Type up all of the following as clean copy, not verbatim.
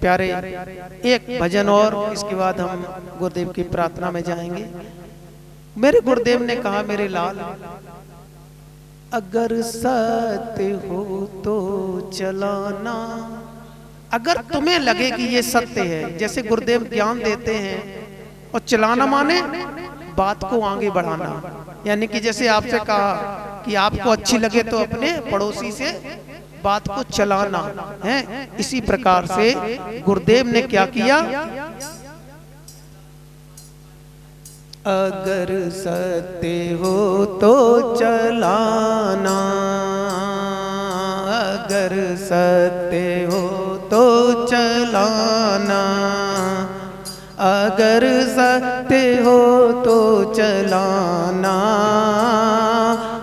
प्यारे एक भजन और इसके बाद हम गुरुदेव की प्रार्थना में जाएंगे। मेरे गुरुदेव ने कहा, मेरे लाल अगर सत्य हो तो चलाना। अगर तुम्हें लगे कि ये सत्य है, जैसे गुरुदेव ज्ञान देते हैं, और चलाना माने बात को आगे बढ़ाना, यानी कि जैसे आपसे कहा कि आपको अच्छी लगे तो अपने पड़ोसी से बात को चलाना है, इसी प्रकार से गुरुदेव ने क्या किया, अगर सत्य हो तो चलाना, अगर सत्य हो तो चलाना, अगर सत्य हो तो चलाना,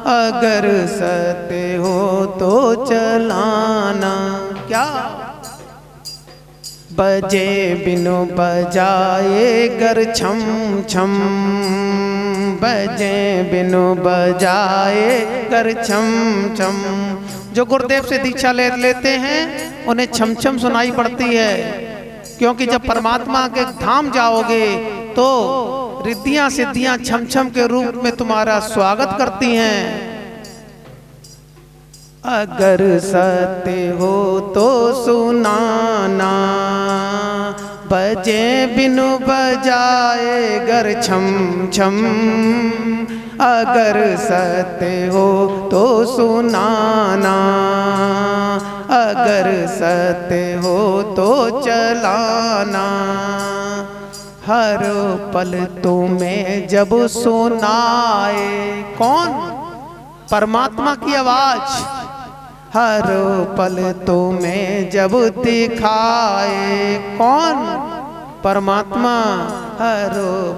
अगर सत्य हो तो चलाना। क्या बजे बिनु बजाए गर छम छम, बजे बिनु बजाए गर छम छम। जो गुरुदेव से दीक्षा लेते हैं उन्हें छम छम सुनाई पड़ती है, क्योंकि जब परमात्मा के धाम जाओगे तो रिद्धियां सिद्धियां छम छम के रूप में तुम्हारा स्वागत करती हैं। अगर सत्य हो तो सुनाना, बजे बिनु बजाए गर छम छम, अगर सत्य हो तो सुनाना, अगर सत्य हो तो चलाना। हर पल तुम्हें जब सुनाए, कौन? परमात्मा की आवाज। हर पल तुम्हें जब दिखाए, कौन? परमात्मा। हर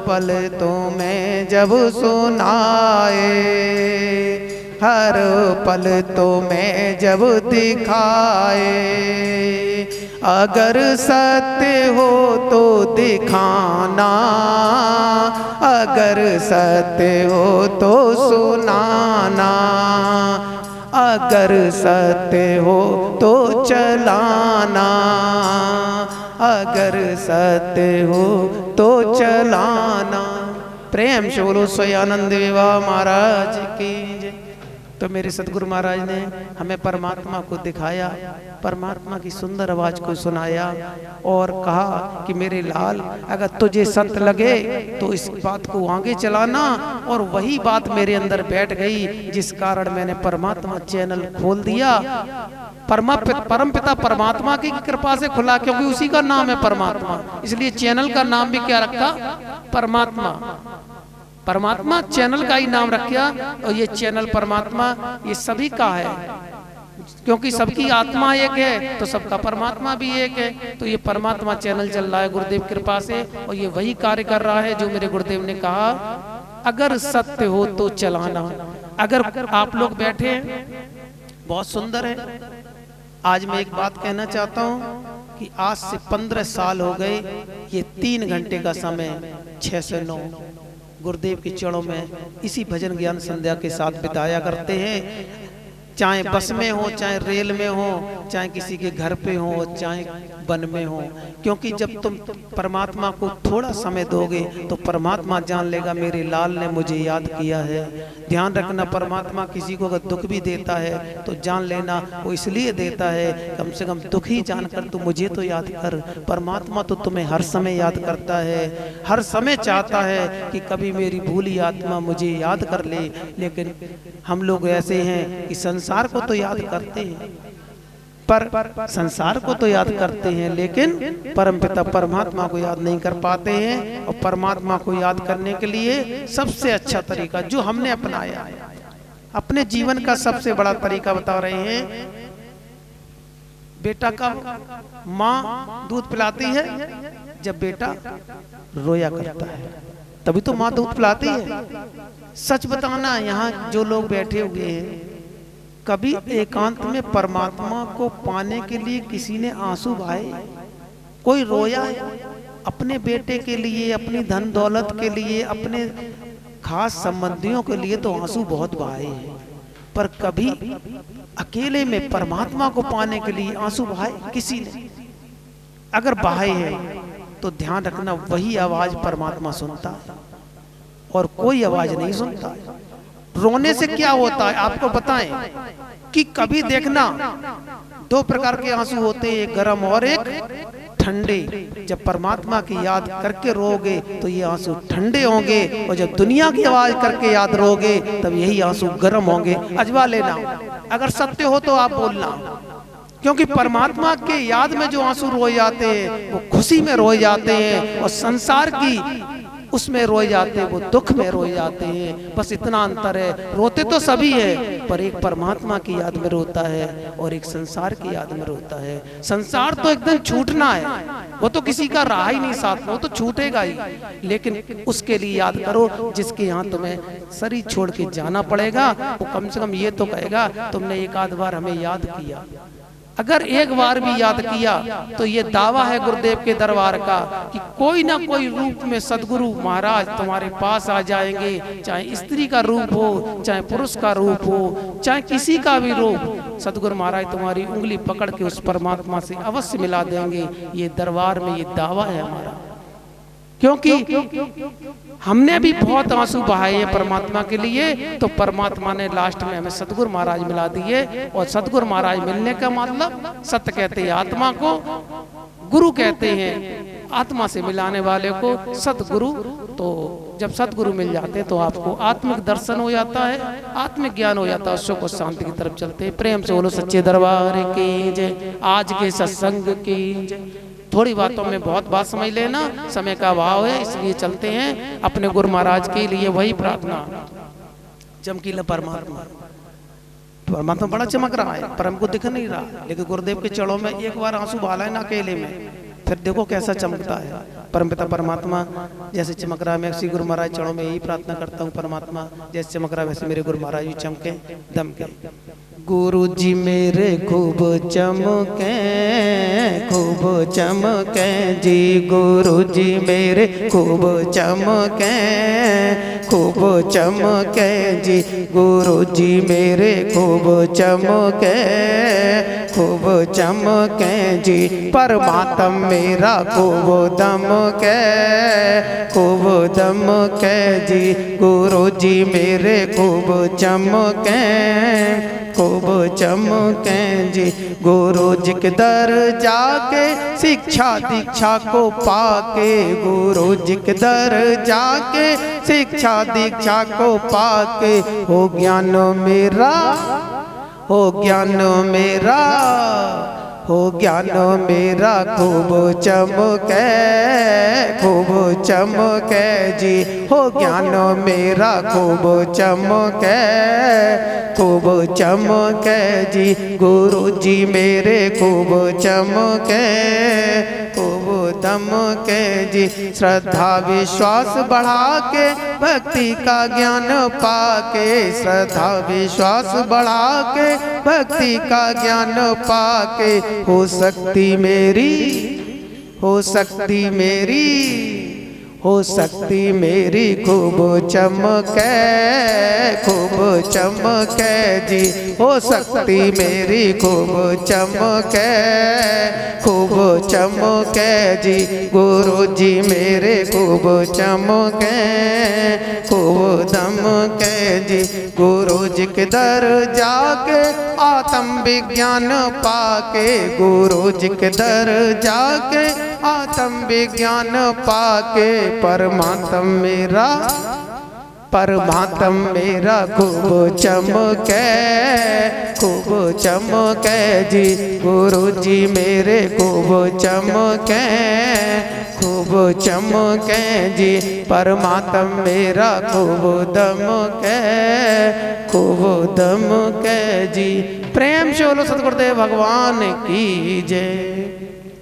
पल तुम्हें जब सुनाए, हर पल तुम्हें जब दिखाए, अगर सत्य हो तो दिखाना, अगर सत्य हो तो सुनाना, अगर सत्य हो तो चलाना, अगर सत्य हो तो चलाना। प्रेम से बोलो स्वयानंद विवाह महाराज की जय। तो मेरे सतगुरु महाराज ने हमें परमात्मा को दिखाया, परमात्मा की सुंदर आवाज को सुनाया और कहा कि मेरे लाल अगर तुझे सत्य लगे तो इस बात को आगे चलाना। और वही बात मेरे अंदर बैठ गई, जिस कारण मैंने परमात्मा चैनल खोल दिया। परमपिता परमात्मा की कृपा से खुला, क्योंकि उसी का नाम है परमात्मा, इसलिए चैनल का नाम भी क्या रखा? परमात्मा। परमात्मा चैनल का ही नाम रखा, और ये चैनल परमात्मा ये सभी का है, क्योंकि सबकी आत्मा एक है तो सबका परमात्मा भी एक है। तो ये परमात्मा चैनल चल रहा है गुरुदेव कृपा से, और ये वही कार्य कर रहा है जो मेरे गुरुदेव ने कहा, अगर सत्य हो तो चलाना। अगर आप लोग बैठे बहुत सुंदर है। आज मैं एक बात कहना चाहता हूँ कि आज से 15 साल हो गए, ये 3 घंटे का समय 6 से 9 गुरुदेव के चरणों में इसी भजन ज्ञान संध्या के साथ बिताया करते हैं। चाहे बस में हो, चाहे रेल में हो, चाहे किसी के घर पे हो, चाहे वन में हो, क्योंकि जब तुम परमात्मा को थोड़ा समय दोगे तो परमात्मा जान लेगा मेरे लाल ने मुझे याद किया है। ध्यान रखना, परमात्मा किसी को अगर दुख भी देता है तो जान लेना वो इसलिए देता है, कम से कम दुख ही जानकर तू मुझे तो याद कर। परमात्मा तो तुम्हें हर समय याद करता है, हर समय चाहता है कि कभी मेरी भूली आत्मा मुझे याद कर ले। लेकिन हम लोग ऐसे हैं कि संसार को तो याद करते हैं, पर संसार को तो याद करते हैं, लेकिन परमपिता परमात्मा को याद नहीं कर पाते हैं। और परमात्मा को याद करने के लिए सबसे अच्छा तरीका जो हमने अपनाया, अपने जीवन का सबसे बड़ा तरीका बता रहे हैं। बेटा का माँ दूध पिलाती है जब बेटा रोया करता है, तभी तो माँ दूध पिलाती है। सच बताना, यहाँ जो लोग बैठे हुए हैं, कभी एकांत में परमात्मा को पाने के लिए किसी ने आंसू बहाए? कोई रोया है? अपने बेटे के लिए, अपनी धन दौलत के लिए, अपने खास संबंधियों के लिए तो आंसू बहुत बहाए हैं, पर कभी अकेले में परमात्मा को पाने के लिए आंसू बहाए किसी ने? अगर बहाए है तो ध्यान रखना वही आवाज परमात्मा सुनता है और कोई आवाज नहीं सुनता। रोने से क्या होता है आपको बताएं कि कभी देखना दो प्रकार के आंसू होते हैं, एक गर्म और एक ठंडे। जब परमात्मा की याद करके रोगे तो ये आंसू ठंडे होंगे, और जब दुनिया की आवाज करके याद रोगे तब यही आंसू गर्म होंगे। अजवा लेना, अगर सत्य हो तो आप बोलना, क्योंकि परमात्मा के याद में जो आंसू रोए जाते हैं वो खुशी में रोए जाते हैं, और संसार की उसमें रोए जाते हैं वो दुख में रोए जाते हैं। बस इतना अंतर है, रोते तो सभी है, पर एक परमात्मा की याद में रोता है और एक संसार की याद में रोता है। संसार तो एकदम छूटना है, वो तो किसी का रहा ही नहीं साथ में, वो तो छूटेगा ही। लेकिन उसके लिए याद करो जिसके यहाँ तुम्हें शरीर छोड़ के जाना पड़ेगा, वो कम से कम ये तो कहेगा तुमने एक आध बार हमें याद किया। अगर एक बार भी याद किया तो ये दावा है गुरुदेव के दरबार का कि कोई ना कोई रूप में सदगुरु महाराज तुम्हारे पास आ जाएंगे, चाहे स्त्री का रूप हो, चाहे पुरुष का रूप हो, चाहे किसी का भी रूप, सदगुरु महाराज तुम्हारी उंगली पकड़ के उस परमात्मा से अवश्य मिला देंगे। ये दरबार में ये दावा है हमारा, क्योंकि हमने भी बहुत आंसू बहाए हैं परमात्मा के लिए, तो परमात्मा ने लास्ट में हमें सतगुरु महाराज मिला दिए। और सतगुरु महाराज मिलने का मतलब, सत्य कहते हैं आत्मा को, गुरु कहते हैं आत्मा से मिलाने वाले को सतगुरु। तो जब सतगुरु मिल जाते हैं तो आपको आत्मिक दर्शन हो जाता है, आत्मिक ज्ञान हो जाता है, उससे को शांति की तरफ चलते हैं। प्रेम से बोलो सच्चे दरबार की जय, आज के सत्संग की जय। थोड़ी बातों में बहुत बात समझ लेना, समय का अभाव है इसलिए चलते हैं। अपने गुरु महाराज के लिए वही प्रार्थना, चमकीला परमात्मा, परमात्मा बड़ा चमक रहा है पर हमको दिख नहीं रहा, लेकिन गुरुदेव के चरणों में एक बार आंसू बहा है ना अकेले में, फिर देखो कैसा चमकता है परमपिता परमात्मा। जैसे चमक रहा है, मैं श्री गुरु महाराज चरणों में यही प्रार्थना करता हूँ, परमात्मा जैसे चमक रहा है वैसे मेरे गुरु महाराज भी चमके दमके। गुरु जी मेरे खूब चमके, खूब चमके जी, गुरु जी मेरे खूब चमके, खूब चमके जी, गुरु जी मेरे खूब चमके, खूब चमके जी, परमात्मा मेरा खूब दमके, खूब दमके जी, गुरु जी मेरे खूब चमके, खूब चमके जी, गुरु जी के दर जाके शिक्षा दीक्षा को पाके, गुरु जी के दर जाके शिक्षा दीक्षा को पाके, हो ज्ञान मेरा, हो ज्ञान मेरा, हो ज्ञान मेरा खूब चमके, खूब चमके जी, हो ज्ञान मेरा खूब चमके, खूब चमके जी, गुरु जी मेरे खूब चमके, खूब दमके जी, श्रद्धा विश्वास बढ़ा के भक्ति का ज्ञान पाके, श्रद्धा विश्वास बढ़ा के भक्ति का ज्ञान पाके, हो सकती मेरी, हो सकती मेरी, हो सकती मेरी खूब चमके, खूब चमके जी, हो सकती मेरी खूब चमके, खूब चमके जी, गुरु जी मेरे खूब चमके, खूब दमके जी, गुरु जी के दर जाके आत्म विज्ञान पाके, गुरु जी के दर जाके आत्म विज्ञान पाके, परमात्मा मेरा, परमात्मा मेरा खूब चमके, खूब चमके जी, गुरु जी मेरे खूब चमके, खूब चमके जी, परमात्मा मेरा खूब दमके, खूब दमके जी। प्रेम से बोलो सतगुरुदेव भगवान की जय।